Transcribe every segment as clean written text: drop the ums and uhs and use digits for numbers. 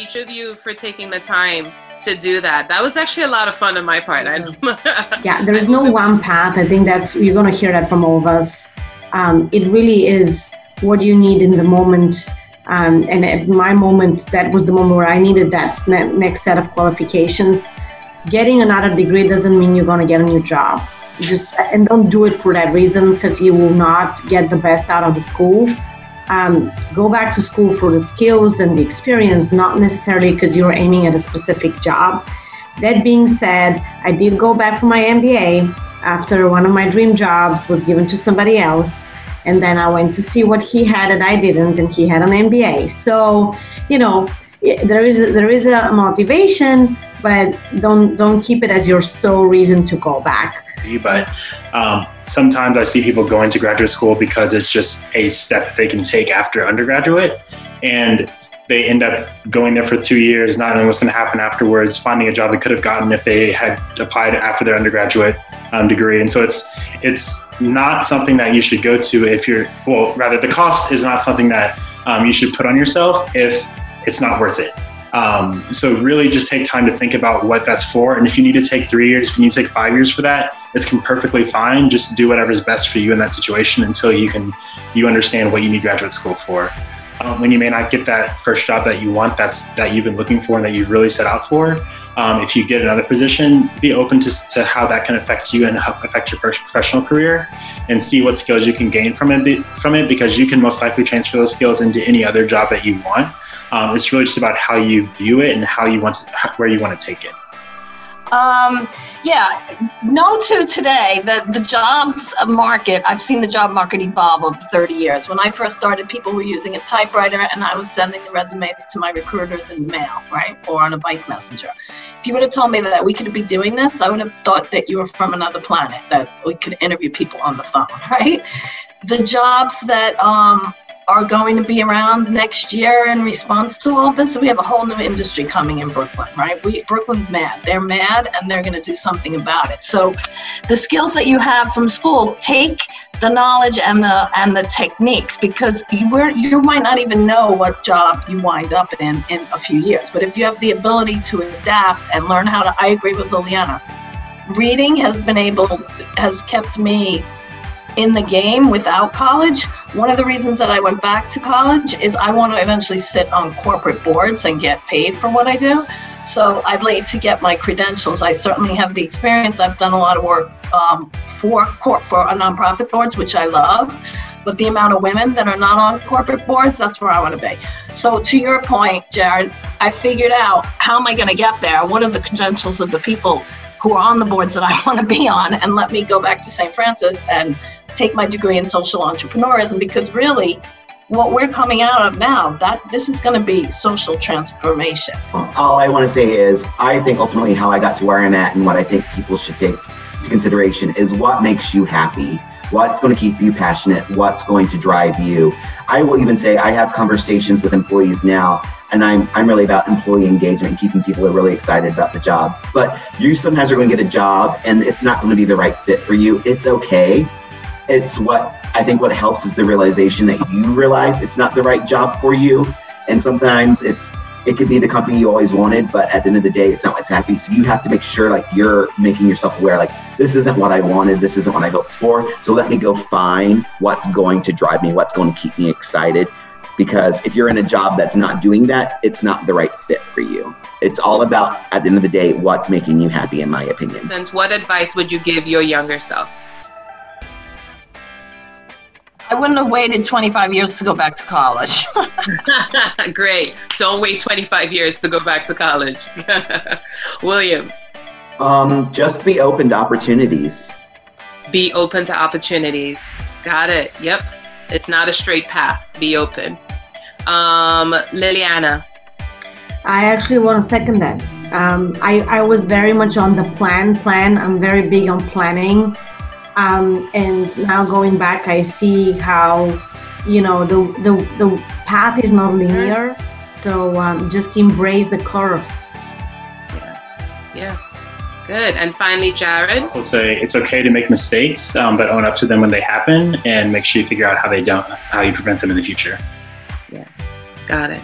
each of you for taking the time to do that. That was actually a lot of fun on my part. Yeah, there is no one path. I think you're going to hear that from all of us. It really is what you need in the moment. And at my moment, that was the moment where I needed that next set of qualifications. Getting another degree doesn't mean you're going to get a new job. And don't do it for that reason, because you will not get the best out of the school. Go back to school for the skills and the experience, not necessarily because you're aiming at a specific job. That being said, I did go back for my MBA after one of my dream jobs was given to somebody else. And then I went to see what he had and I didn't, and he had an MBA. So, there is a motivation, but don't keep it as your sole reason to go back. But sometimes I see people going to graduate school because it's just a step that they can take after undergraduate, and they end up going there for 2 years, not knowing what's going to happen afterwards, finding a job they could have gotten if they had applied after their undergraduate degree. And so it's not something that you should go to the cost is not something that you should put on yourself if it's not worth it. So really just take time to think about what that's for. And if you need to take 3 years, if you need to take 5 years for that, it's perfectly fine. Just do whatever's best for you in that situation until you understand what you need graduate school for. When you may not get that first job that you want, that you've been looking for and that you've really set out for, if you get another position, be open to how that can affect you and help affect your professional career, and see what skills you can gain from it, because you can most likely transfer those skills into any other job that you want. It's really just about how you view it and where you want to take it. No to today, the jobs market, I've seen the job market evolve over 30 years. When I first started, people were using a typewriter and I was sending the resumes to my recruiters in the mail, right? Or on a bike messenger. If you would have told me that we could be doing this, I would have thought that you were from another planet, that we could interview people on the phone, right? The jobs that are going to be around next year in response to all of this. So we have a whole new industry coming in Brooklyn, right? Brooklyn's mad. They're mad and they're going to do something about it. So the skills that you have from school, take the knowledge and the techniques, because you might not even know what job you wind up in a few years. But if you have the ability to adapt and learn how to, I agree with Liliana. Reading has kept me in the game without college. One of the reasons that I went back to college is I want to eventually sit on corporate boards and get paid for what I do. So I'd like to get my credentials. I certainly have the experience. I've done a lot of work for nonprofit boards, which I love. But the amount of women that are not on corporate boards, that's where I want to be. So to your point, Jared, I figured out how am I going to get there? What are the credentials of the people who are on the boards that I want to be on? And let me go back to St. Francis and take my degree in social entrepreneurism, because really what we're coming out of now, this is going to be social transformation. All I want to say is I think ultimately how I got to where I'm at and what I think people should take into consideration is what makes you happy, what's going to keep you passionate, what's going to drive you. I will even say I have conversations with employees now, and I'm really about employee engagement and keeping people really excited about the job. But you sometimes are going to get a job and it's not going to be the right fit for you. It's okay. It's what helps is the realization that you realize it's not the right job for you. And sometimes it could be the company you always wanted, but at the end of the day, it's not what's happy. So you have to make sure you're making yourself aware, this isn't what I wanted. This isn't what I hoped for. So let me go find what's going to drive me, what's going to keep me excited. Because if you're in a job that's not doing that, it's not the right fit for you. It's all about, at the end of the day, what's making you happy, in my opinion. Since what advice would you give your younger self? I wouldn't have waited 25 years to go back to college. Great. Don't wait 25 years to go back to college. William? Just be open to opportunities. Be open to opportunities. Got it. Yep. It's not a straight path. Be open. Liliana? I actually want to second that. I was very much on the plan. I'm very big on planning. And now going back, I see how, the path is not linear. So just embrace the curves. Yes. Good. And finally, Jared? I'll say it's okay to make mistakes, but own up to them when they happen and make sure you figure out how you prevent them in the future. Yes. Got it.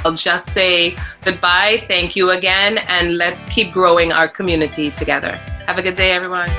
I'll just say goodbye, thank you again, and let's keep growing our community together. Have a good day, everyone.